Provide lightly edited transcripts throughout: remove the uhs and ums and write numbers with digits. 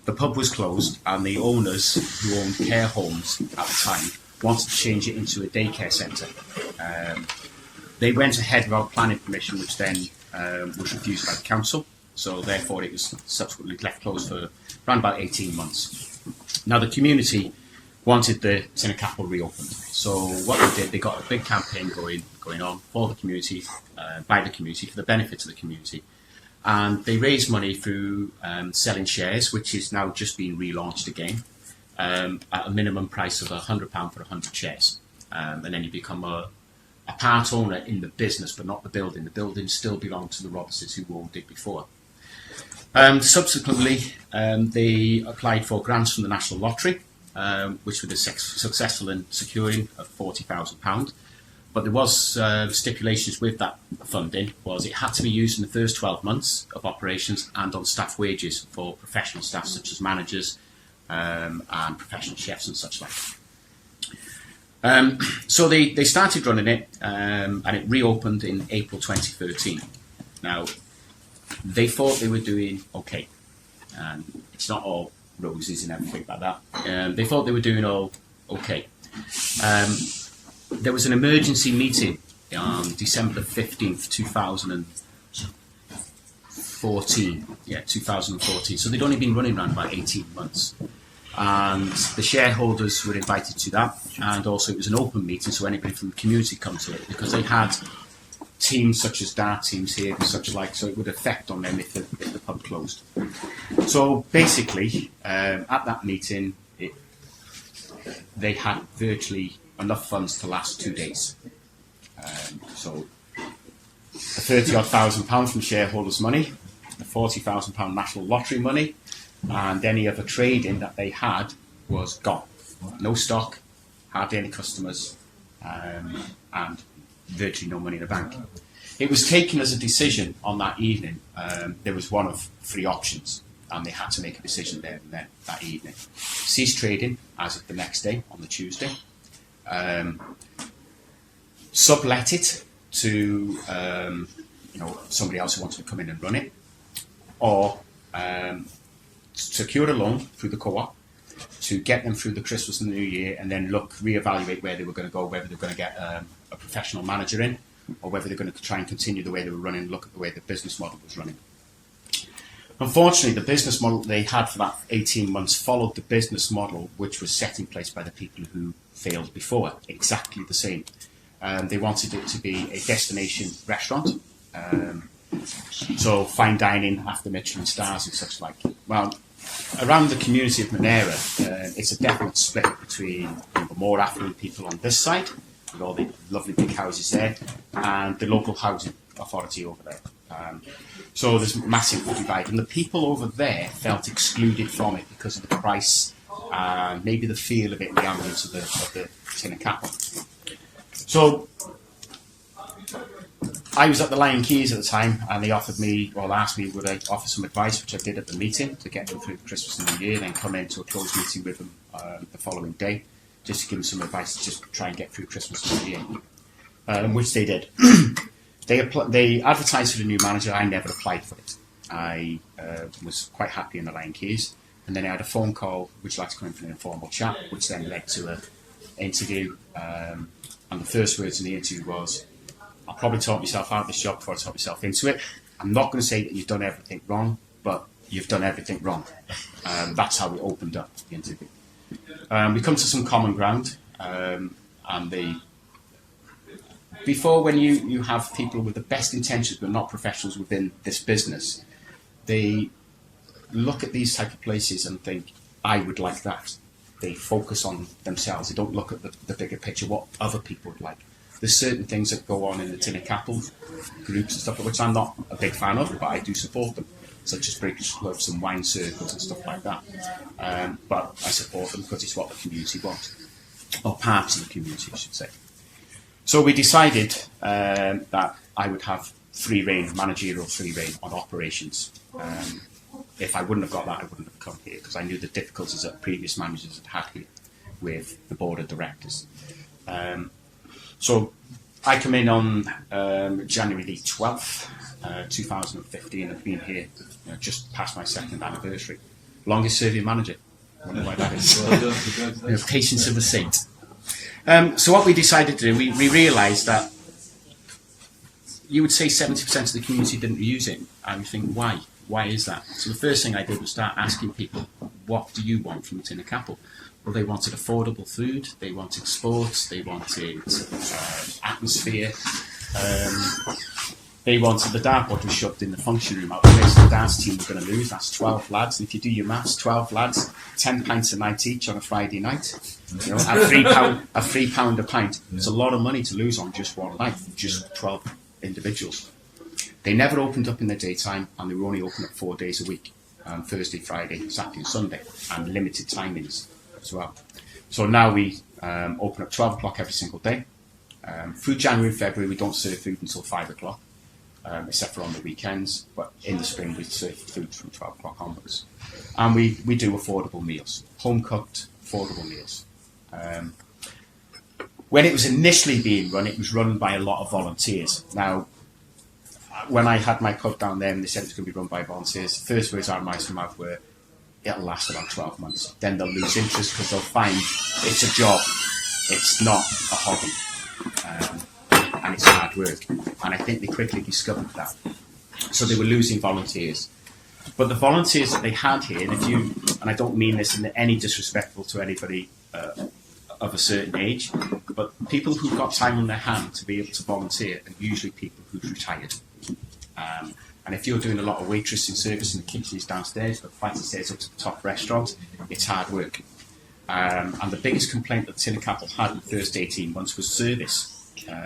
the pub was closed, and the owners, who owned care homes at the time, wanted to change it into a daycare centre. They went ahead without planning permission, which then was refused by the council. So therefore, it was subsequently left closed for around about 18 months. Now, the community wanted the Tinner Capel reopened. So what they did, they got a big campaign going on for the community, by the community, for the benefit of the community. And they raised money through selling shares, which is now just being relaunched again, at a minimum price of £100 for 100 shares. And then you become a part owner in the business, but not the building. The building still belonged to the Robertses, who owned it before. Subsequently, they applied for grants from the National Lottery, which were successful in securing of £40,000. But there was stipulations with that funding. Was it had to be used in the first 12 months of operations and on staff wages for professional staff such as managers and professional chefs and such like. So they started running it, and it reopened in April 2013. Now, they thought they were doing okay, and it's not all roses and everything like that. They thought they were doing all okay. There was an emergency meeting on December the 15th, 2014. Yeah, 2014. So they'd only been running around about 18 months. And the shareholders were invited to that, and also it was an open meeting, so anybody from the community come to it, because they had teams such as dart teams here and such like, so it would affect on them if the pub closed. So basically, at that meeting, they had virtually enough funds to last 2 days. So £30,000 from shareholders' money, the £40,000 National Lottery money, and any other trading that they had was gone. No stock, hardly any customers, and virtually no money in the bank. It was taken as a decision on that evening. There was one of 3 options, and they had to make a decision there and then that evening. Cease trading as of the next day, on the Tuesday. Sublet it to somebody else who wanted to come in and run it, or secure a loan through the co-op to get them through the Christmas and the New Year, and then reevaluate where they were going to go, whether they're going to get a professional manager in, or whether they're going to try and continue the way they were running, look at the way the business model was running. Unfortunately, the business model they had for that 18 months followed the business model which was set in place by the people who failed before, exactly the same. They wanted it to be a destination restaurant, so fine dining after Michelin stars and such like. Well, around the community of Monera, it's a definite split between the more affluent people on this side, with all the lovely big houses there, and the local housing authority over there. So there's a massive divide, and the people over there felt excluded from it because of the price, and maybe the feel of it, and the ambience of the Tinner Capel. So I was at the Lion Keys at the time, and they asked me would I offer some advice, which I did at the meeting, to get them through Christmas and New Year, then come into a closed meeting with them the following day, just to give them some advice to just try and get through Christmas and New Year, which they did. They advertised for the new manager. I never applied for it. I was quite happy in the Lion Keys, and then I had a phone call, would you like to come in for an informal chat, which then led to an interview, and the first words in the interview was, I'll probably talk myself out of this job before I talk myself into it. I'm not going to say that you've done everything wrong, but you've done everything wrong. That's how we opened up the interview. We come to some common ground, and before, when you have people with the best intentions but not professionals within this business, they look at these type of places and think, I would like that. They focus on themselves. They don't look at the bigger picture, what other people would like. There's certain things that go on in the Tinner Capel groups and stuff, which I'm not a big fan of, but I do support them, such as British clubs and wine circles and stuff like that. But I support them because it's what the community wants, or parts of the community, I should say. So we decided that I would have managerial free rein on operations. If I wouldn't have got that, I wouldn't have come here, because I knew the difficulties that previous managers had had here with the board of directors. So I come in on January the 12th, 2015. I've been here just past my 2nd anniversary. Longest serving manager. I wonder why that is. Patience of a saint. So what we decided to do, we realised that you would say 70% of the community didn't use it, and you think, why? Why is that? So the first thing I did was start asking people, what do you want from the Tin of Capel? Well, they wanted affordable food, they wanted sports, they wanted atmosphere, they wanted the dartboard was shoved in the function room out the way, so the dance team were going to lose. That's 12 lads. And if you do your maths, 12 lads, 10 pints a night each on a Friday night. You know, at £3 a pint. It's a lot of money to lose on just one night, just 12 individuals. They never opened up in the daytime, and they were only open up 4 days a week, Thursday, Friday, Saturday and Sunday, and limited timings as well. So now we open up 12 o'clock every single day. Through January and February, we don't serve food until 5 o'clock. Except for on the weekends, but in the spring we serve food from 12 o'clock onwards. And we do affordable meals, home-cooked, affordable meals. When it was initially being run, it was run by a lot of volunteers. Now, when I had my pub down there and they said it was going to be run by volunteers, the first words out of my mouth were, it'll last about 12 months. Then they'll lose interest because they'll find it's a job, it's not a hobby. And it's hard work. And I think they quickly discovered that. So they were losing volunteers. But the volunteers that they had here, and I don't mean this in any disrespectful to anybody of a certain age, but people who've got time on their hand to be able to volunteer are usually people who've retired. And if you're doing a lot of waitressing service in the kitchens downstairs, the flight of stairs up to the top restaurant, it's hard work. And the biggest complaint that Tin of Capel had in the first 18 months was service.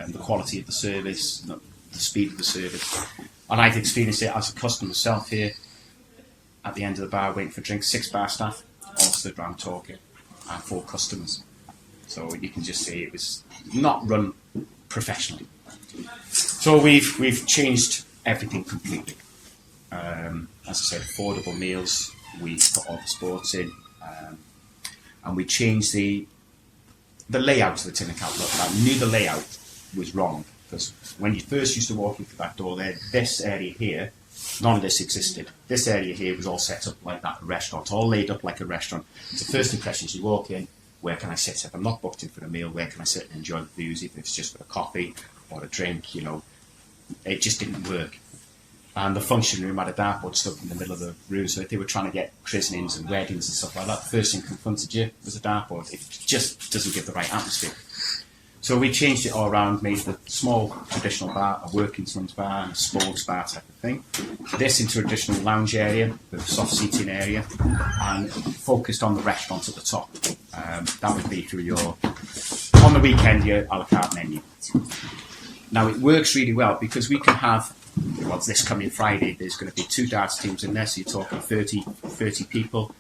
The quality of the service, the speed of the service. And I've experienced it as a customer myself here at the end of the bar waiting for drinks, 6 bar staff, all stood around talking, and 4 customers. So you can just see it was not run professionally. So we've changed everything completely. As I said, affordable meals, we put all the sports in, and we changed the layout of the Tin of Capel. I knew the layout was wrong, because when you first used to walk into that door there, this area here, none of this existed. This area here was all set up like that, a restaurant, all laid up like a restaurant. So first impressions, you walk in, where can I sit? If I'm not booked in for a meal, where can I sit and enjoy the views, even if it's just for a coffee or a drink, you know. It just didn't work. And the function room had a dartboard stuck in the middle of the room, so if they were trying to get christenings and weddings and stuff like that, the first thing confronted you was a dartboard. It just doesn't give the right atmosphere. So we changed it all around, made the small traditional bar a workingman's bar and a sports bar type of thing. This into a traditional lounge area with a soft seating area, and focused on the restaurant at the top. That would be through on the weekend, your a la carte menu. Now it works really well because we can have, well, this coming Friday, there's going to be 2 darts teams in there, so you're talking 30 people,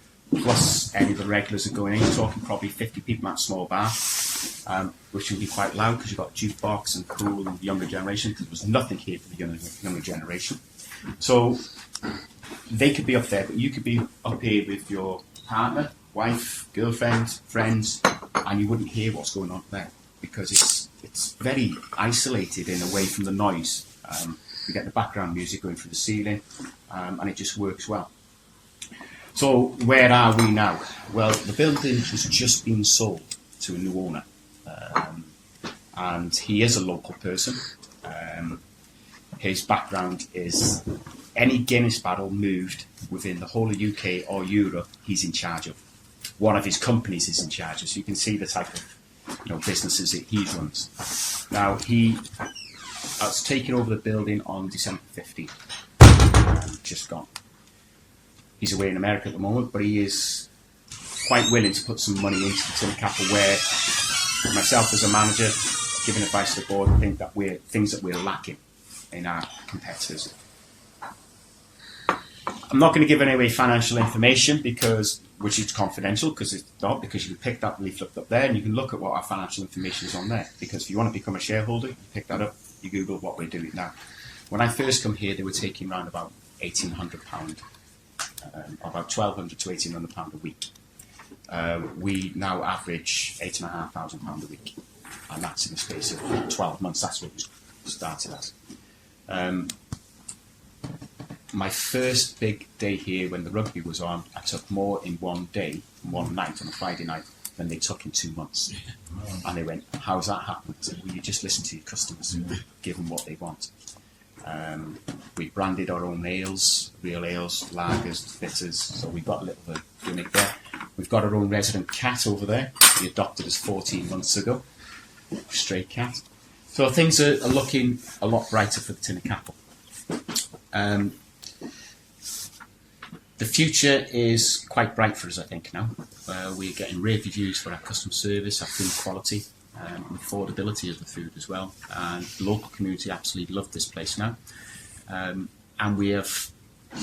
plus any of the regulars are going in. You're talking probably 50 people in that small bar, which will be quite loud because you've got jukebox and pool and the younger generation, because there was nothing here for the younger generation. So they could be up there, but you could be up here with your partner, wife, girlfriend, friends, and you wouldn't hear what's going on there because it's very isolated and away from the noise. You get the background music going through the ceiling, and it just works well. So where are we now? Well, the building has just been sold to a new owner, and he is a local person. His background is any Guinness barrel moved within the whole of UK or Europe, he's in charge of. One of his companies is in charge of, so you can see the type of businesses that he runs. Now, he has taken over the building on December 15th, just gone. He's away in America at the moment, but he is quite willing to put some money into the Tin of Capel, where myself as a manager, giving advice to the board, think that things that we're lacking in our competitors. I'm not going to give away financial information which is confidential, because it's not, because you can pick that leaflet up there and you can look at what our financial information is on there. Because if you want to become a shareholder, you pick that up, you Google what we're doing now. When I first come here, they were taking around about £1,800, about £1,200 to £1,800 a week. We now average £8,500 a week, and that's in the space of 12 months. That's what we started as. my first big day here when the rugby was on, I took more in one day, one night on a Friday night, than they took in 2 months. And they went, how's that happened? I said, well, you just listen to your customers, give them what they want. We branded our own ales, real ales, lagers, bitters, so we've got a little bit of gimmick there. We've got our own resident cat over there. We adopted us 14 months ago, stray cat. So things are looking a lot brighter for the Tin of Capel. The future is quite bright for us, I think, now. We're getting rave reviews for our customer service, our food quality, and affordability of the food as well. And the local community absolutely love this place now. And we have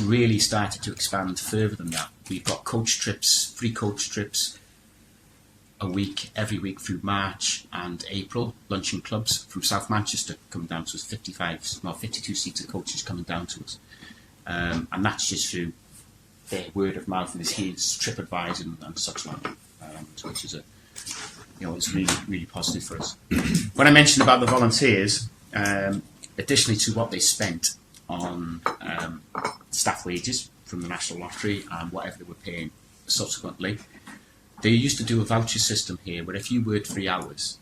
really started to expand further than that. We've got coach trips, free coach trips a week, every week through March and April. Luncheon clubs from South Manchester coming down to us, 52-seater coaches coming down to us. And that's just through their word of mouth and his TripAdvisor and such like, which is it's really, really positive for us. When I mentioned about the volunteers, additionally to what they spent on staff wages from the National Lottery and whatever they were paying subsequently, they used to do a voucher system here where if you worked 3 hours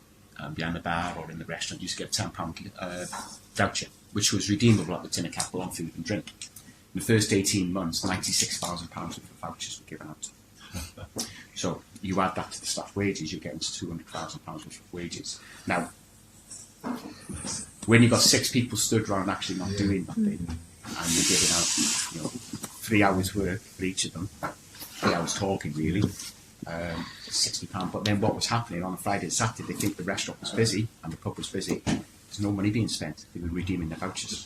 behind the bar or in the restaurant, you used to get a £10 voucher, which was redeemable at the Tin of Capel on food and drink. In the first 18 months, £96,000 worth of vouchers were given out. So you add that to the staff wages, you're getting to £200,000 worth of wages. Now, when you've got 6 people stood around actually not doing nothing, and you're giving out 3 hours work for each of them, 3 hours talking really, £60. But then what was happening on a Friday and Saturday, they think the restaurant was busy and the pub was busy. There's no money being spent. They were redeeming their vouchers.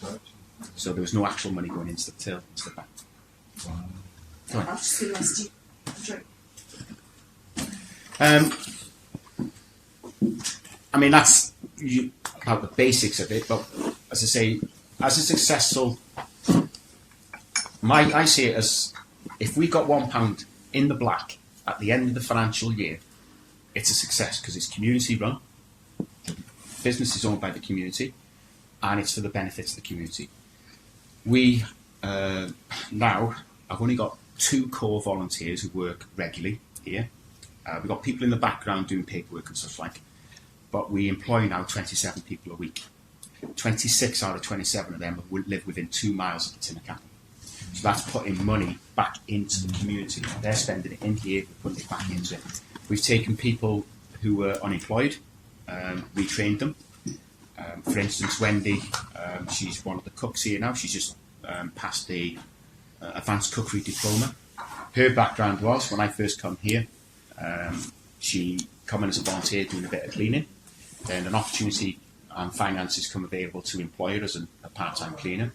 So there was no actual money going into the till, into the bank. Wow. I've just been nice to drink. I mean, that's about the basics of it, but as I say, as a successful, I see it as if we got £1 in the black at the end of the financial year, it's a success because it's community run, the business is owned by the community, and it's for the benefits of the community. We now, I've only got 2 core volunteers who work regularly here. We've got people in the background doing paperwork and such like, but we employ now 27 people a week. 26 out of 27 of them live within 2 miles of the Tin of Capel. So that's putting money back into the community. They're spending it in here, we're putting it back into it. We've taken people who were unemployed, retrained them. For instance, Wendy, she's one of the cooks here now. She's just passed the advanced cookery diploma. Her background was, when I first come here, she come in as a volunteer doing a bit of cleaning. Then an opportunity and finances come available to employ her as a part-time cleaner.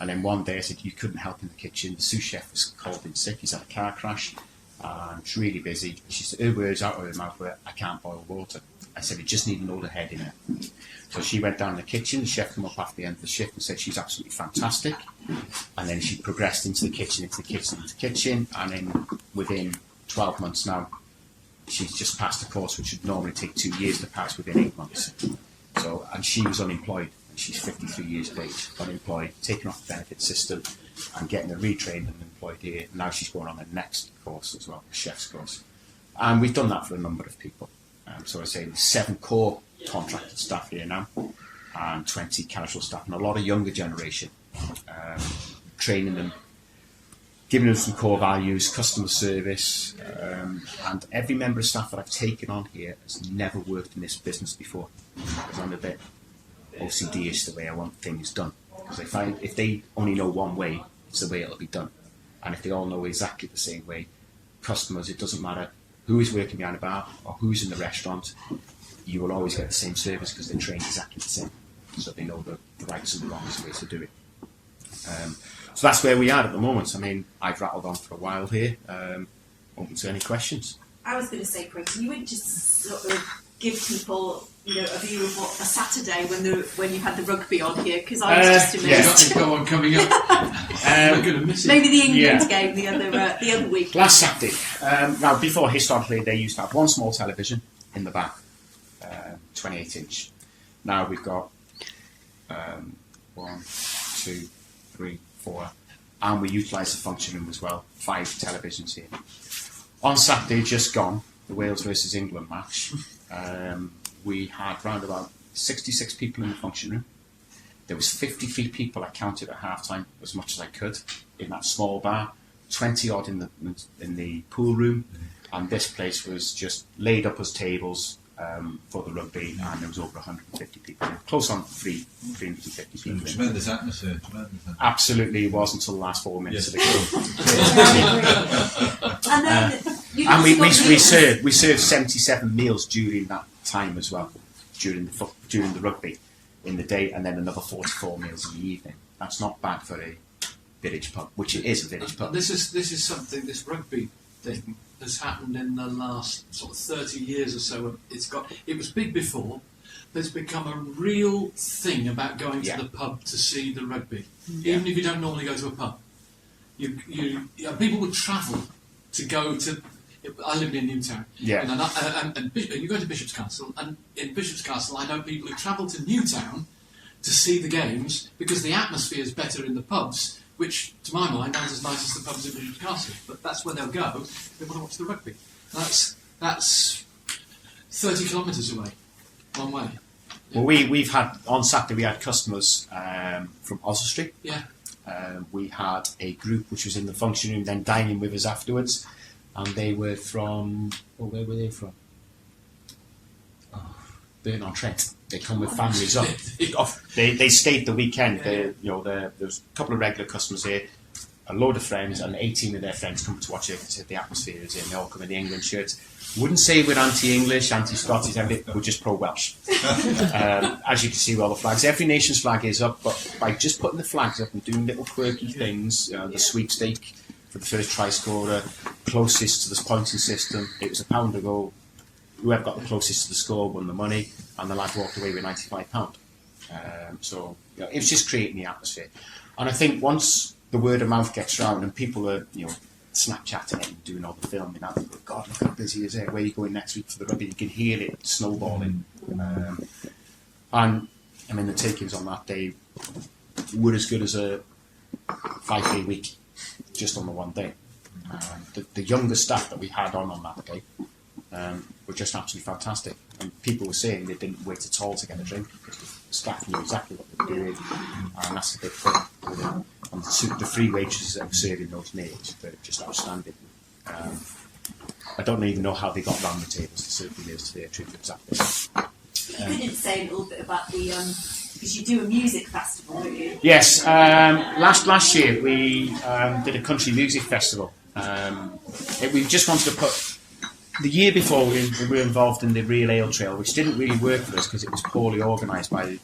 And then one day I said, you couldn't help in the kitchen. The sous chef was called in sick. He's had a car crash. It's really busy. She said, her words out of her mouth were, I can't boil water. I said, we just need an older head in there. So she went down in the kitchen. The chef came up after the end of the shift and said she's absolutely fantastic. And then she progressed into the kitchen, and then within 12 months now, she's just passed a course which would normally take 2 years to pass within 8 months. So, and she was unemployed. And she's 53 years of age, unemployed, taken off the benefit system, and getting her retrained and employed here. Now she's going on the next course as well, the chef's course. And we've done that for a number of people. So I say there's 7 core contracted staff here now, and 20 casual staff, and a lot of younger generation, training them, giving them some core values, customer service, and every member of staff that I've taken on here has never worked in this business before, because I'm a bit OCD-ish the way I want things done. Because I find if they only know one way, it's the way it'll be done. And if they all know exactly the same way, customers, it doesn't matter who is working behind the bar or who's in the restaurant, you will always get the same service because they're trained exactly the same. So they know the rights and the wrongs ways to do it. So that's where we are at the moment. I mean, I've rattled on for a while here. Open to any questions. I was going to say, Chris, you wouldn't just sort of give people, a view of what a Saturday when you had the rugby on here, because I was just amazed. Yeah, go on coming up. I'm going to miss it. Maybe the England game the other week. Last Saturday. Now, before, historically, they used to have one small television in the back, 28-inch. Now we've got 1, 2, 3, 4, and we utilised the function room as well. 5 televisions here. On Saturday, just gone, the Wales versus England match, we had round about 66 people in the function room. There was 53 people I counted at half-time, as much as I could, in that small bar. 20 odd in the pool room, and this place was just laid up as tables for the rugby, and there was over 150 people, close on 350 people. Tremendous atmosphere. Absolutely, it was until the last 4 minutes of the game. And then And we served 77 meals during that time as well, during the rugby in the day, and then another 44 meals in the evening. That's not bad for a village pub, which it is a village pub. This is something, this rugby thing has happened in the last sort of 30 years or so. It was big before, but it's become a real thing about going to the pub to see the rugby, even if you don't normally go to a pub. People would travel to go to. I lived in Newtown, and you go to Bishop's Castle, and in Bishop's Castle I know people who travel to Newtown to see the games because the atmosphere is better in the pubs, which, to my mind, aren't as nice as the pubs in Bishop's Castle. But that's where they'll go. They want to watch the rugby. That's 30 kilometres away, one way. Well, we've had on Saturday we had customers from Oswestry. Yeah. We had a group which was in the function room, then dining with us afterwards, and they were from. Well, where were they from? Burn-on-Trent. They come with families up. They stayed the weekend. There was a couple of regular customers here, a load of friends, and 18 of their friends come to watch it. The atmosphere is in. They all come in the England shirts. Wouldn't say we're anti-English, anti-Scottish, we're just pro-Welsh. As you can see with all the flags, every nation's flag is up, but by just putting the flags up and doing little quirky things, the sweepstake for the first try scorer, closest to this pointing system, it was £1 to go. Whoever got the closest to the score won the money, and the lad walked away with £95. So it was just creating the atmosphere. And I think once the word of mouth gets round and people are, Snapchatting it and doing all the filming, and they go, God, look how busy is it? Where are you going next week for the rugby? You can hear it snowballing. And I mean, the takings on that day were as good as a 5-day week, just on the one day. The younger staff that we had on that day were just absolutely fantastic. And people were saying they didn't wait at all to get a drink because the staff knew exactly what they were doing, and that's the big thing. And the free waitresses that were serving those meals were just outstanding. I don't even know how they got round the tables to serve the meals to their truth exactly. You couldn't say a little bit about the because you do a music festival, don't you? Yes, last year we did a country music festival. We just wanted to put. The year before we were involved in the Real Ale Trail, which didn't really work for us because it was poorly organised by the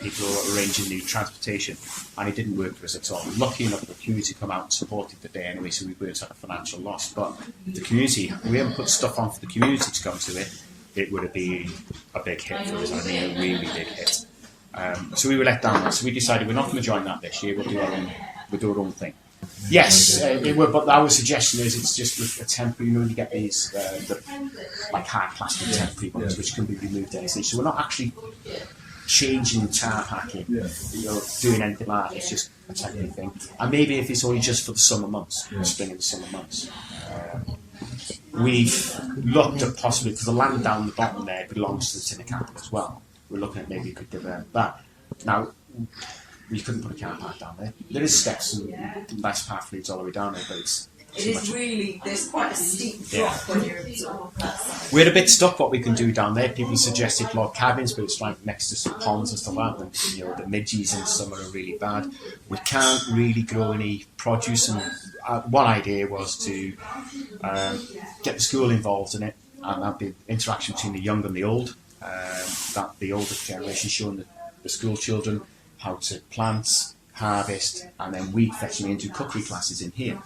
people who were arranging the transportation, and it didn't work for us at all. Lucky enough, the community come out and supported the day anyway, so we weren't at a financial loss. But the community, if we hadn't put stuff on for the community to come to it, it would have been a big hit for us. I mean, a really big hit. So we were let down. So we decided we're not going to join that this year. We'll do our own thing. Yes, it would, but our suggestion is it's just a temporary, you get these like hard plastic temporary ones which can be removed at any stage. So we're not actually changing tar packing, doing anything like that. It's just a temporary thing. And maybe if it's only just for the summer months, spring and the summer months. We've looked at possibly, because the land down the bottom there belongs to the Tinner Capital as well. We're looking at maybe you could develop that. Now, you couldn't put a car park down there. There is steps and nice path leads all the way down there, but there's quite a steep drop when you're on that side. We're a bit stuck what we can do down there. People suggested log cabins, but it's like next to some ponds and stuff like that. And, the midges in summer are really bad. We can't really grow any produce, and one idea was to get the school involved in it, and that'd be interaction between the young and the old. That the older generation showing the school children how to plant, harvest, and then weed fetching into cookery classes in here.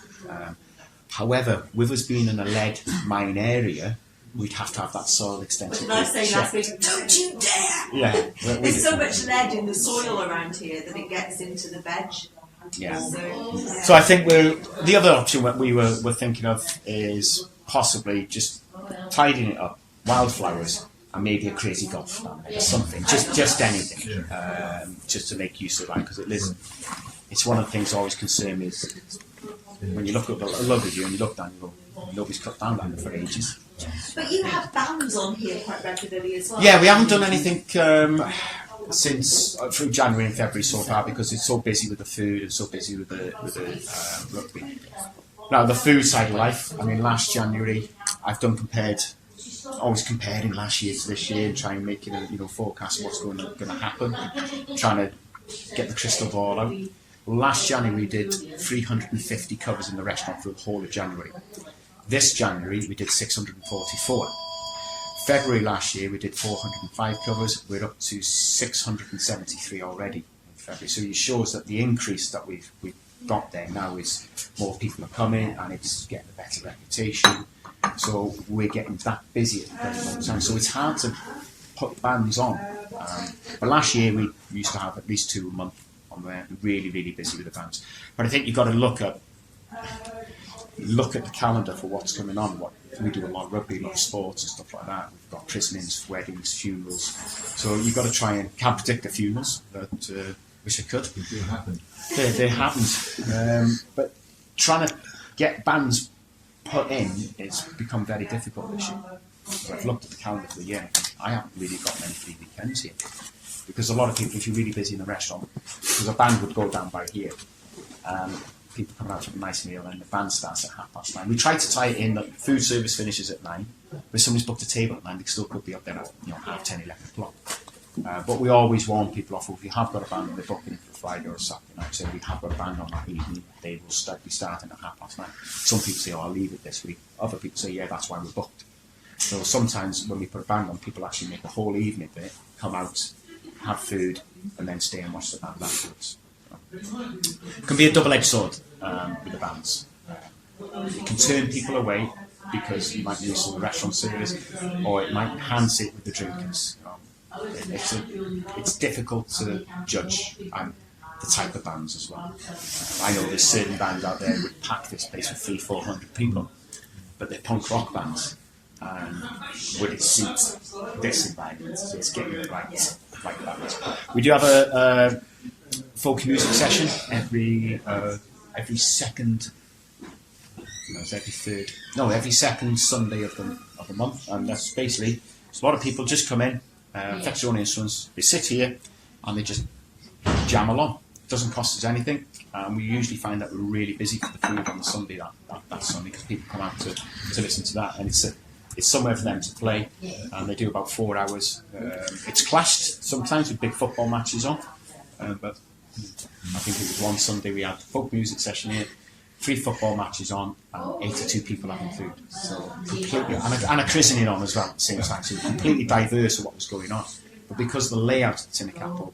However, with us being in a lead mine area, we'd have to have that soil extensive. What did I say last week? Don't you dare! Yeah, there's so much lead in the soil around here that it gets into the veg. Yeah. So I think the other option that we were thinking of is possibly just tidying it up, wildflowers, and maybe a crazy golf down there, something, just anything, just to make use of that, because it's one of the things that always concern me is when you look at a lug review and you look down, you go, nobody's cut down that for ages. But you have bands on here quite regularly as well. Yeah, we haven't done anything since through January and February so far because it's so busy with the food and so busy with the rugby. Now the food side of life. I mean, last January I've done always comparing last year to this year and trying to make it forecast what's going to happen, trying to get the crystal ball out. Last January we did 350 covers in the restaurant for the whole of January. This January we did 644. February last year we did 405 covers. We're up to 673 already in February. So it shows that the increase that we've got there now is more people are coming and it's getting a better reputation. So we're getting that busy at the very long time. So it's hard to put bands on. But last year we used to have at least 2 a month on there, really, really busy with the bands. But I think you've got to look at the calendar for what's coming on. We do a lot of rugby, a lot of sports and stuff like that. We've got christenings, weddings, funerals. So you've got to try and can't predict the funerals, but wish I could. It do happen. They haven't. But trying to get bands put in, it's become very difficult this year. So I've looked at the calendar for the year and I think I haven't really got many free weekends here. Because a lot of people, if you're really busy in the restaurant, because a band would go down by here, people come out for a nice meal and the band starts at 9:30. We try to tie it in that food service finishes at 9, but if somebody's booked a table at 9, they still could be up there at 10:30, 11 o'clock. But we always warn people off, if you have got a band and they're booking it for Friday or Saturday night, so we have got a band on that evening, they will be starting at 9:30. Some people say, I'll leave it this week. Other people say, yeah, that's why we're booked. So sometimes when we put a band on, people actually make a whole evening of it, come out, have food, and then stay and watch the band afterwards. It can be a double-edged sword with the bands. It can turn people away because you might lose some restaurant service, or it might enhance it with the drinkers. It's difficult to judge the type of bands as well. I know there's certain bands out there would pack this place with 300-400 people, but they're punk rock bands. Would it suit this environment? So it's getting it right like that. We do have a folk music session every second Sunday of the month, and that's basically a lot of people just come in, fetch their own instruments, they sit here and they just jam along. It doesn't cost us anything. We usually find that we're really busy for the food on the Sunday that Sunday because people come out to listen to that, and it's somewhere for them to play, and they do about 4 hours. It's clashed sometimes with big football matches on, but I think it was one Sunday we had a folk music session here, 3 football matches on, and 82 people having food. So completely, and a christening on as well at the same time. So completely diverse of what was going on. But because the layout of the Tin Capital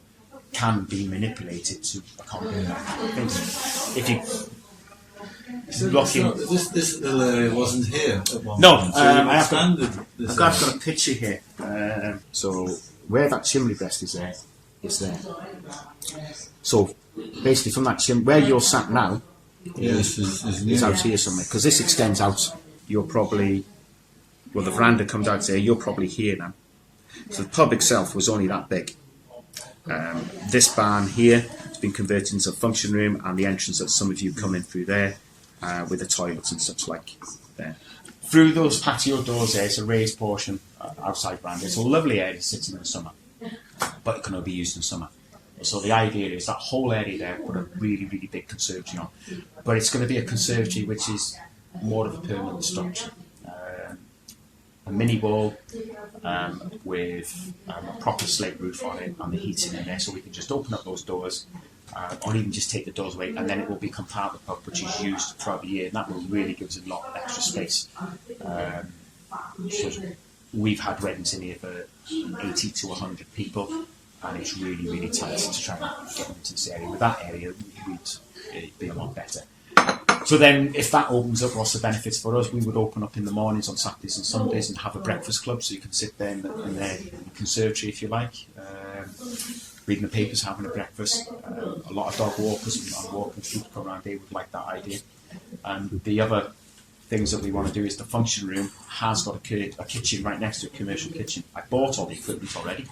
can be manipulated to accommodate that kind of things. If you this little area wasn't here at one no, point. So I've got a picture here. So where that chimney breast is there. So basically, from that chimney, where you're sat now, is out here somewhere. Because this extends out. You're probably the veranda comes out there. You're probably here now. So the pub itself was only that big. This barn here has been converted into a function room, and the entrance that some of you come in through there. With the toilets and such like there. Through those patio doors there, it's a raised portion outside veranda. It's a lovely area sitting in the summer, but it can only be used in summer. So the idea is that whole area there, put a really, really big conservatory on. But it's going to be a conservatory which is more of a permanent structure. A mini wall with a proper slate roof on it and the heating in there, so we can just open up those doors or even just take the doors away, and then it will become part of the pub which is used throughout the year, and that will really give us a lot of extra space. So we've had weddings in here for 80 to 100 people, and it's really, really tight to try and get them into this area. With that area, it'd be a lot better. So then, if that opens up, what's the benefits for us? We would open up in the mornings on Saturdays and Sundays and have a breakfast club, so you can sit there in the conservatory if you like, reading the papers, having a breakfast. A lot of dog walkers and walking through come around, they would like that idea. And the other things that we want to do is the function room has got a kitchen right next to a commercial kitchen. I bought all the equipment already.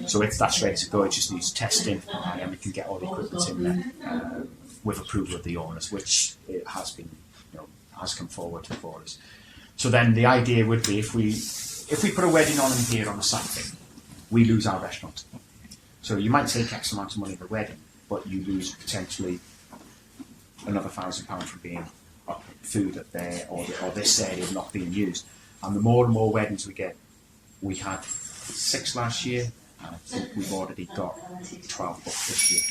So if that's ready to go, it just needs testing, and then we can get all the equipment in there with approval of the owners, which it has been, has come forward for us. So then the idea would be if we put a wedding on in here on a Saturday, we lose our restaurant. So you might take X amount of money in the wedding, but you lose potentially another £1,000 from being food up there or this area not being used. And the more and more weddings we get, we had 6 last year, and I think we've already got 12 booked this year.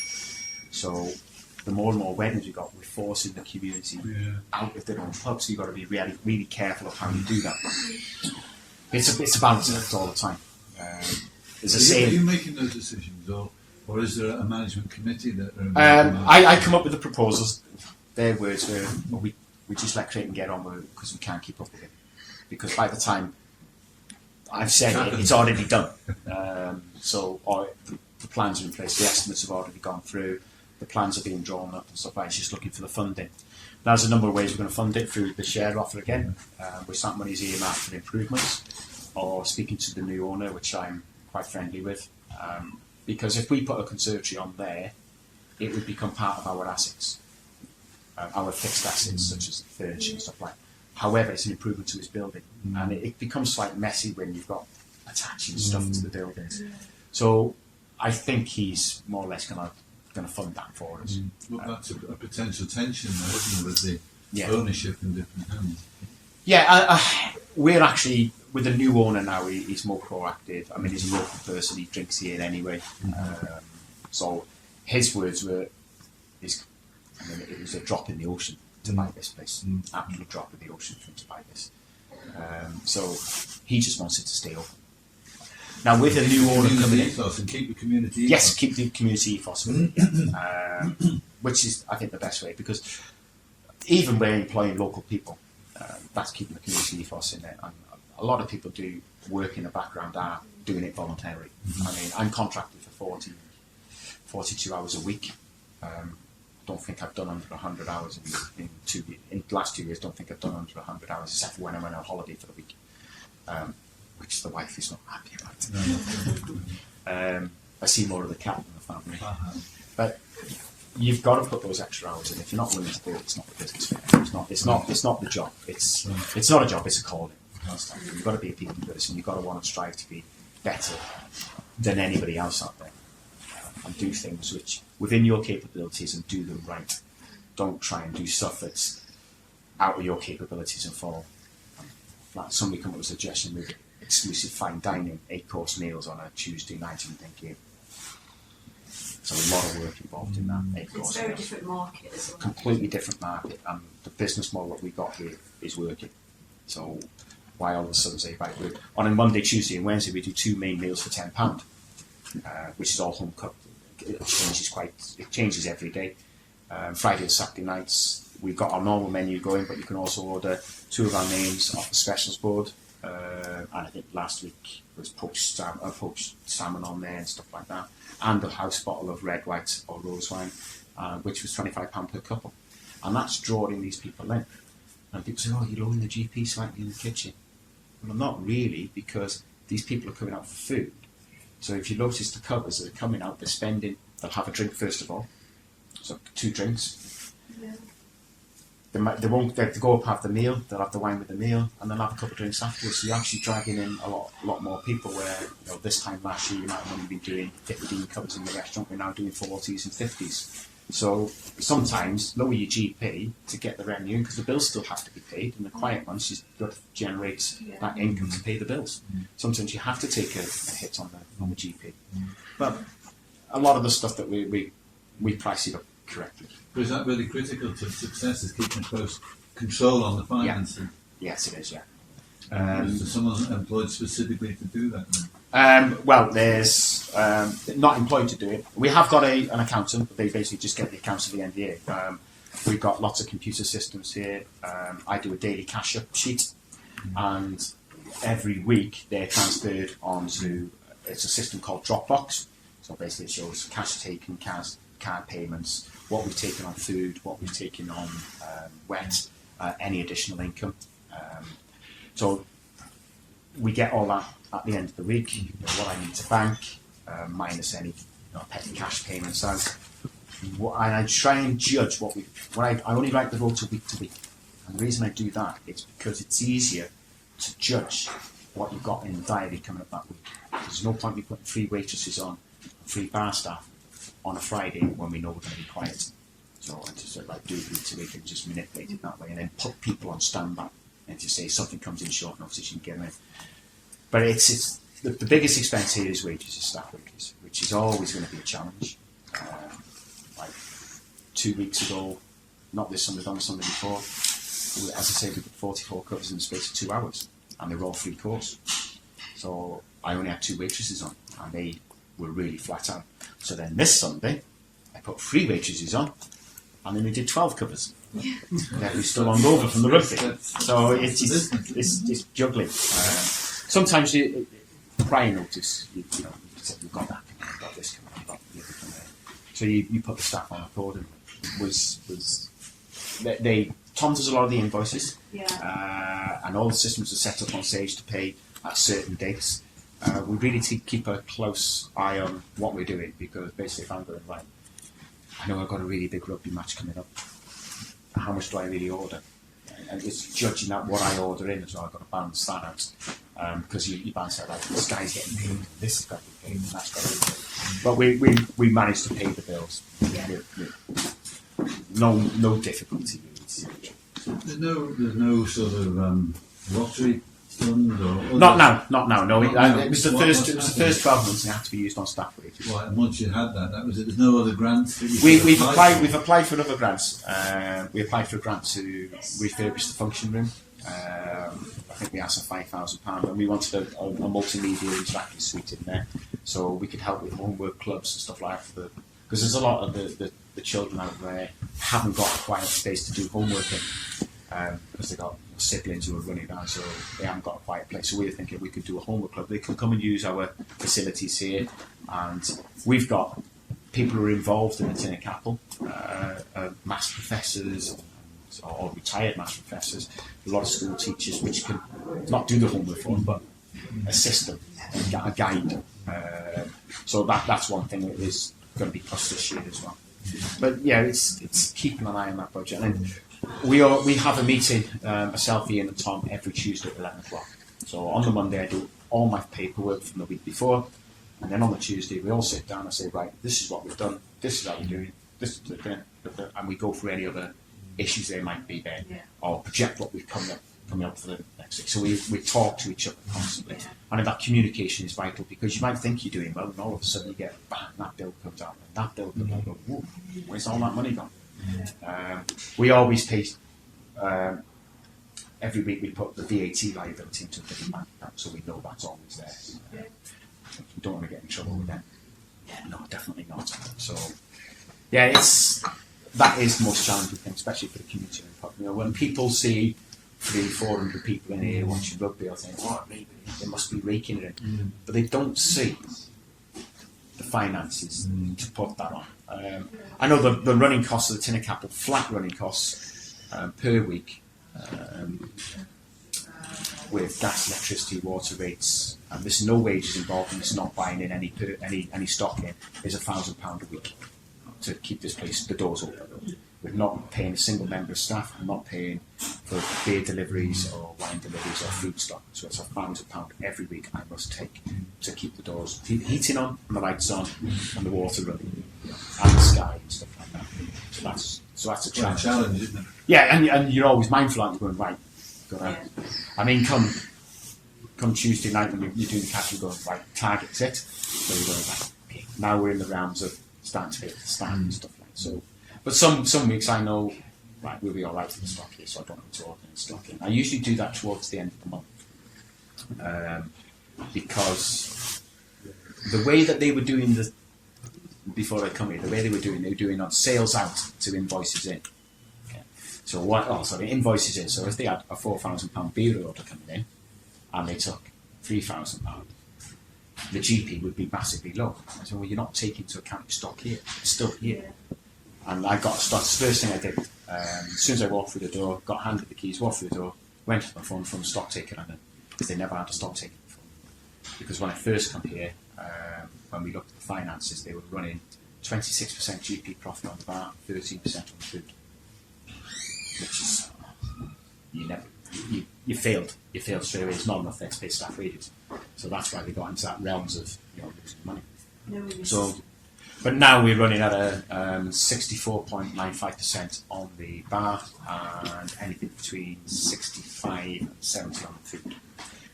So the more and more weddings we got, we're forcing the community out of their own pubs. So you've got to be really, really careful of how you do that. It's a balancing act all the time. Are you making those decisions, or is there a management committee that? I come up with the proposals. Their words were, we just let Creighton get on with it because we can't keep up with it. Because by the time I've said it, it's already done. So the plans are in place, the estimates have already gone through, the plans are being drawn up and stuff like that. It's just looking for the funding. Now, there's a number of ways we're going to fund it through the share offer again, with some money's earmarked for improvements, or speaking to the new owner, which I'm quite friendly with. Because if we put a conservatory on there, it would become part of our assets, our fixed assets, such as furniture and stuff like that. However, it's an improvement to his building, and it becomes slightly messy when you've got attaching stuff to the buildings. So I think he's more or less going to fund that for us. Well, that's a potential tension there, isn't it, with the ownership in different hands? Yeah, we're actually, with the new owner now, he's more proactive. I mean, he's a local person, he drinks here anyway. So his words were, it was a drop in the ocean to buy this place. Absolute drop in the ocean for him to buy this. So he just wants it to stay open. Now, with a new owner coming in, and keep the community ethos. Yes, keep the community ethos with it, which is, I think, the best way, because even when employing local people, that's keeping the community ethos in there. And a lot of people do work in the background are doing it voluntarily. I mean, I'm contracted for 42 hours a week. Don't think I've done under 100 hours in the last 2 years. Don't think I've done under 100 hours, except for when I went on holiday for the week, which the wife is not happy about. I see more of the cat than the family. But you've got to put those extra hours in. If you're not willing to do it, it's not the business. It's not the job. It's not a job. It's a calling. You've got to be a people person. You've got to want to strive to be better than anybody else out there, and do things which within your capabilities and do them right. Don't try and do stuff that's out of your capabilities and fall. Like somebody come up with a suggestion with exclusive fine dining, 8-course meals on a Tuesday night, and thinking there's a lot of work involved in that. It's a very different market as well. Completely different market, and the business model that we got here is working. So why all of a sudden say, right, on a Monday, Tuesday and Wednesday we do 2 main meals for £10, which is all home cooked. It changes every day. Friday and Saturday nights we've got our normal menu going, but you can also order 2 of our mains off the specials board. And I think last week was poached salmon on there and stuff like that, and a house bottle of red, white or rose wine, which was £25 per couple, and that's drawing these people in. And people say, "Oh, you're lowering the GP slightly in the kitchen." Well, not really, because these people are coming out for food. So if you notice the covers that are coming out, they'll have a drink first of all, so 2 drinks. Yeah. They'll go up, have the meal, they'll have the wine with the meal, and then have a couple of drinks afterwards. So you're actually dragging in a lot more people, where this time last year you might have only been doing 15 covers in the restaurant, we're now doing 40s and 50s. So sometimes lower your GP to get the revenue, because the bills still have to be paid. In the quiet months, you've got to generate that income to pay the bills. Sometimes you have to take a hit on the GP. But a lot of the stuff that we price it up correctly. But is that really critical to success, is keeping close control on the finances? Yes, it is, yeah. So someone's employed specifically to do that then? Well, there's not employed to do it. We have got an accountant, but they basically just get the accounts at the end of the year. We've got lots of computer systems here. I do a daily cash up sheet, and every week they're transferred onto, it's a system called Dropbox. So basically it shows cash taken, card payments, what we've taken on food, what we've taken on any additional income. So we get all that at the end of the week, what I need to bank, minus any petty cash payments out. And I try and judge I only write the rota week to week. And the reason I do that is because it's easier to judge what you've got in the diary coming up that week. There's no point me putting 3 waitresses on, 3 bar staff on a Friday when we know we're going to be quiet. So I just sort of do it week to week and just manipulate it that way, and then put people on standby and to say something comes in short notice, you can get them in. But it's the biggest expense here is wages of staff wages, which is always going to be a challenge. Like 2 weeks ago, not this Sunday, on the Sunday before, as I say, we did 44 covers in the space of 2 hours, and they were all 3 course. So I only had 2 waitresses on, and they were really flat out. So then this Sunday, I put 3 waitresses on, and then we did 12 covers. Yeah. We're still on over from the rugby. So it's juggling. Sometimes prior notice, you say we've got that, we've got this coming, we've got the other coming. So you put the staff on accordingly. Tom does a lot of the invoices, and all the systems are set up on Sage to pay at certain dates. We really keep a close eye on what we're doing, because basically if I'm going, right, I know I've got a really big rugby match coming up, how much do I really order? And it's judging that what I order in as well. I've got to balance that out, because you balance out, like, this guy's getting paid, this has got to be paid, and that's got to be paid. But we managed to pay the bills. No difficulty really. There's no sort of lottery fund or not now. No, it was the first 12 months, and it had to be used on staff wages. Right, and once you had that was it. There's no other grants. We've applied for another grants. We applied for a grant to refurbish the function room. I think we asked for £5,000, and we wanted a multimedia interactive suite in there, so we could help with homework clubs and stuff like that. Because there's a lot of the children out there haven't got a quiet space to do homework in, because they've got siblings who are running around, so they haven't got a quiet place. So we were thinking we could do a homework club. They can come and use our facilities here, and we've got people who are involved in the Tinner Capel, maths professors or retired maths professors, a lot of school teachers, which can not do the homework for them, but assist them, a guide. So that's one thing that is going to be plus this year as well. But yeah, it's keeping an eye on that budget. And then we have a meeting, myself, Ian and Tom, every Tuesday at 11 o'clock. So on the Monday I do all my paperwork from the week before, and then on the Tuesday we all sit down and say, right, this is what we've done, this is how we're doing, and we go through any other issues there might be there, or project what we've coming up for the next week. So we talk to each other constantly, and that communication is vital, because you might think you're doing well, and all of a sudden you get bang, that bill comes out, and that bill comes out, whoa, where's all that money gone? We always pay. Every week we put the VAT liability into a different bank account, so we know that's always there. We don't want to get in trouble with them. Yeah, no, definitely not. So, yeah, that is the most challenging thing, especially for the community. When people see 300-400 people in here watching rugby, I think, oh, maybe they must be raking it in. But they don't see the finances to put that on. I know the running costs of the Tinner Capel, flat running costs per week, with gas, electricity, water rates, and there's no wages involved, and it's not buying in any stock in, is £1,000 a week to keep this place, the doors open. We're not paying a single member of staff, we're not paying for beer deliveries or wine deliveries or food stock, so it's £1,000 every week I must take to keep the doors, keep the heating on, and the lights on, and the water running, and the sky and stuff like that. So that's a challenge. Well, a challenge, isn't it? Yeah, and you're always mindful, aren't you, going, right, I mean, come Tuesday night when you're doing the catch, you're going, right, target's it. So you're going, right, okay, now we're in the realms of starting to hit the stand and stuff like that. So, but some weeks I know, right, we'll be all right for the stock here, so I don't need to order any stock in. I usually do that towards the end of the month, because the way that they were doing before they come here, they were doing on sales out to invoices in. So invoices in. So if they had a £4,000 beer order coming in, and they took £3,000, the GP would be massively low. I said, well, you're not taking into account your stock here. It's still here. And I got stock. The first thing I did, as soon as I walked through the door, got handed the keys, walked through the door, went to my phone from the stock taker, and because they never had a stock taken before. Because when I first come here, when we looked at the finances, they were running 26% GP profit on the bar, 13% on the food, which is you failed. You failed straight away. It's not enough there to pay staff wages, so that's why we got into that realms of losing money. So, but now we're running at a 64.95% on the bar and anything between 65 and 70 on the food.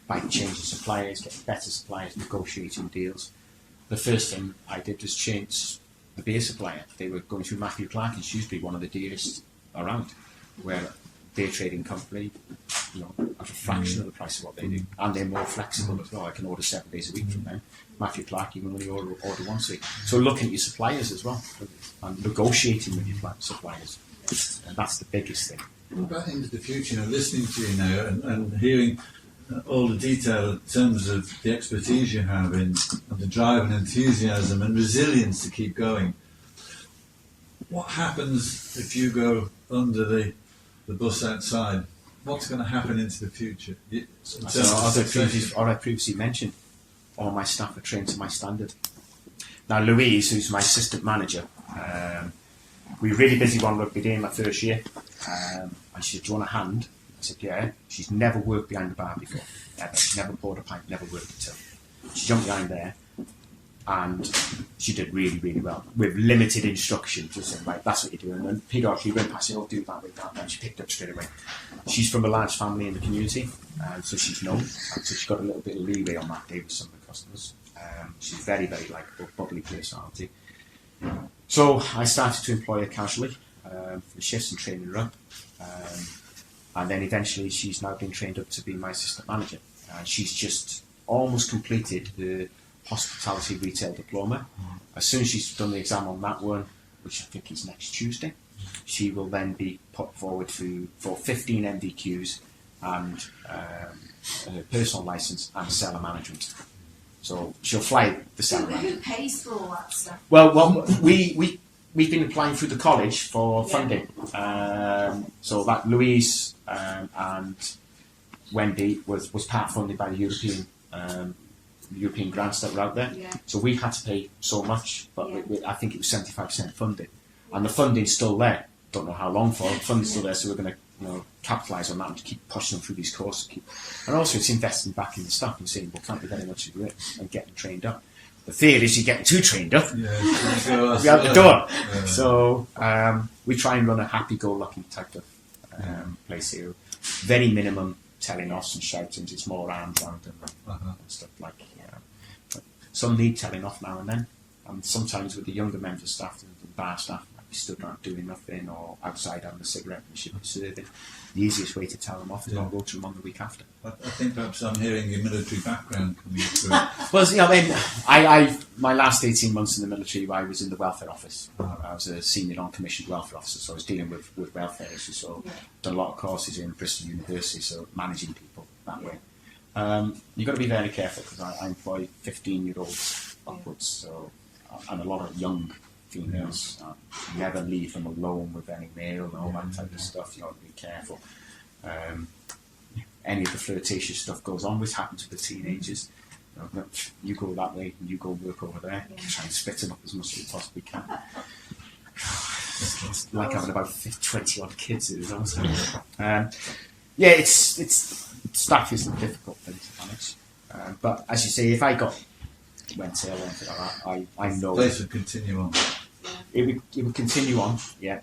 By changing suppliers, getting better suppliers, negotiating deals. The first thing I did was change the beer supplier. They were going through Matthew Clark in Shrewsbury, one of the dearest around, where they're trading company, at a fraction of the price of what they do, and they're more flexible as well. I can order 7 days a week from them. Matthew Clark, you can only order once a week. So looking at your suppliers as well, and negotiating with your suppliers, and that's the biggest thing. What about into the future? Listening to you now and hearing all the detail in terms of the expertise you have in and the drive and enthusiasm and resilience to keep going. What happens if you go under the bus outside? What's going to happen into the future? As I previously mentioned, all my staff are trained to my standard. Now Louise, who's my assistant manager, we were really busy one rugby day in my first year, and she said, "Do you want a hand?" I said, "Yeah." She's never worked behind the bar before, ever. She's never poured a pint, never worked a till. She jumped behind there, and she did really, really well with limited instruction. Just saying, right, that's what you're doing. And Peter actually went past, "Oh, do that with that," and she picked up straight away. She's from a large family in the community, so she's known, and so she got a little bit of leeway on that day with some of the customers. She's very, very likeable, bubbly personality. So I started to employ her casually for the shifts and training her up. And then eventually she's now been trained up to be my assistant manager. And she's just almost completed the hospitality retail diploma. As soon as she's done the exam on that one, which I think is next Tuesday, she will then be put forward for 15 MVQs and a personal licence and cellar management. So she'll fly the cellar management. Who pays for all that stuff? Well, we've been applying through the college for funding. So that Louise and Wendy was part funded by the European grants that were out there. Yeah. So we had to pay so much, but I think it was 75% funded, and the funding's still there. Don't know how long for. The funding's still there, so we're going to capitalise on that and keep pushing them through these courses. And also, it's investing back in the staff and saying, "Well, can't we get much to do it?" and getting trained up. The fear is you're getting too trained up. We out the door. Yeah. So we try and run a happy-go-lucky type of place here. Very minimum telling off and shoutings. It's more arms round and stuff like. But some need telling off now and then, and sometimes with the younger members of staff and bar staff, we stood around doing nothing or outside having a cigarette and should be serving. The easiest way to tell them off is not go to them on the week after. I think perhaps I'm hearing your military background coming through. Well, my last 18 months in the military, I was in the welfare office. I was a senior non-commissioned welfare officer, so I was dealing with welfare issues. So done a lot of courses in Bristol University, so managing people that way. You've got to be very careful because I employ 15-year-olds upwards, so and a lot of young females. Never leave them alone with any male and all that type of stuff. You got to be careful. Any of the flirtatious stuff goes on, which happens with the teenagers. You go that way and you go work over there. Try and spit them up as much as you possibly can. It's like having about 20 odd kids. It is honestly. It's staff is a difficult thing to manage. But as you say, if I went ill or anything like that, I know the place would continue on. It would continue on, yeah.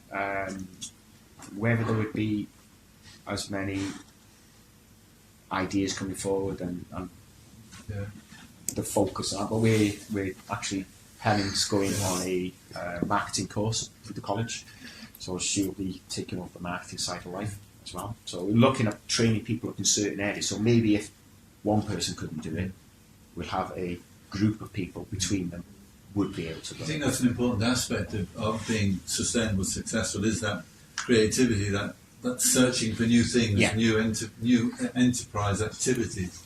Whether there would be as many ideas coming forward and the focus on that, but we're actually Helen's going on a marketing course through the college, so she'll be taking up the marketing side of life as well. So we're looking at training people up in certain areas. So maybe if one person couldn't do it, we'll have a group of people between them would be able to. I think that's an important aspect of being sustainable, successful, is that creativity, that searching for new things, new enterprise activities.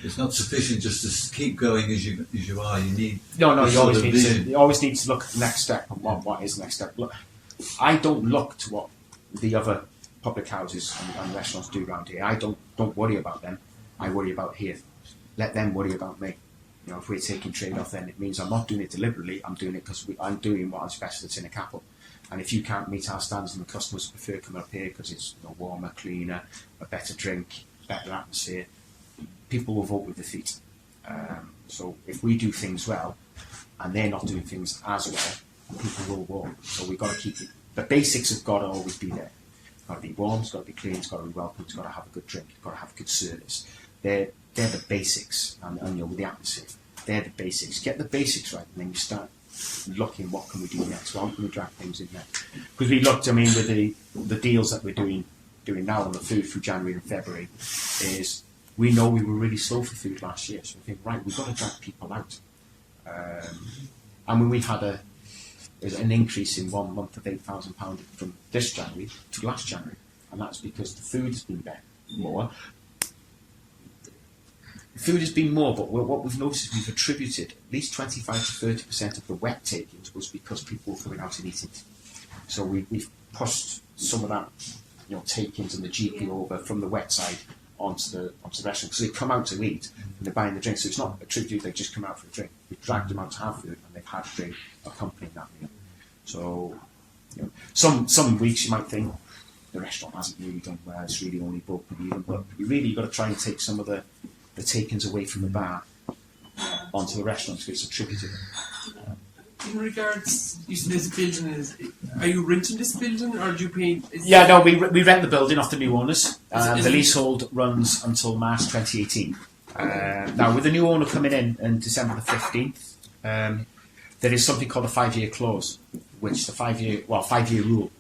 It's not sufficient just to keep going as you are. You need you always need to look at the next step and what is the next step. Look, I don't look to what the other public houses and restaurants do around here. I don't worry about them. I worry about here. Let them worry about me. You know, if we're taking trade off, then it means I'm not doing it deliberately. I'm doing it because I'm doing what I'm specialist in a capital. And if you can't meet our standards and the customers prefer coming up here because it's, you know, warmer, cleaner, a better drink, better atmosphere, people will vote with their feet. So if we do things well and they're not doing things as well, people will vote. So we've got to keep it. The basics have got to always be there. It's got to be warm, it's got to be clean, it's got to be welcome, it's got to have a good drink, it's got to have good service. They're the basics, and you know, with the atmosphere, they're the basics. Get the basics right, and then you start looking what can we do next, how can we drag things in next. Because we looked, I mean, with the deals that we're doing now on the food through January and February, is we know we were really slow for food last year, so we think, right, we've got to drag people out. And when we've had an increase in 1 month of £8,000 from this January to last January, and that's because the food has been better, more. Food has been more, but what we've noticed is we've attributed at least 25 to 30% of the wet takings was because people were coming out and eating. So we've pushed some of that, you know, takings and the GP over from the wet side onto the restaurant, because they come out to eat and they're buying the drink. So it's not attributed they just come out for a drink. We've dragged them out to have food and they've had a drink accompanying that meal. So, you know, some weeks you might think the restaurant hasn't really done well, it's really only broken even, but you've got to try and take some of the takings away from the bar onto the restaurant, so it's attributed. In regards, you said this building are you renting this building or do you pay? Yeah, no, we rent the building off the new owners. The leasehold runs until March 2018. Now, with the new owner coming in December the 15th, there is something called a 5-year clause, which the 5-year rule.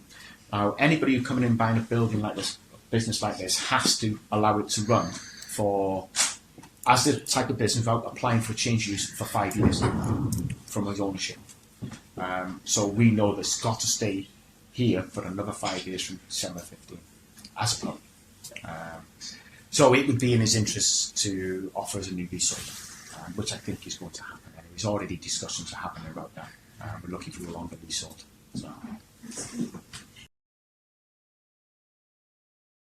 Now, anybody who coming in buying a building like this, a business like this, has to allow it to run for, as the type of business, without applying for a change of use for 5 years from his ownership. So we know that it's got to stay here for another 5 years from December 15 as a pub. So it would be in his interest to offer us a new leasehold, which I think is going to happen. There's already discussions are happening about that. We're looking for a longer leasehold.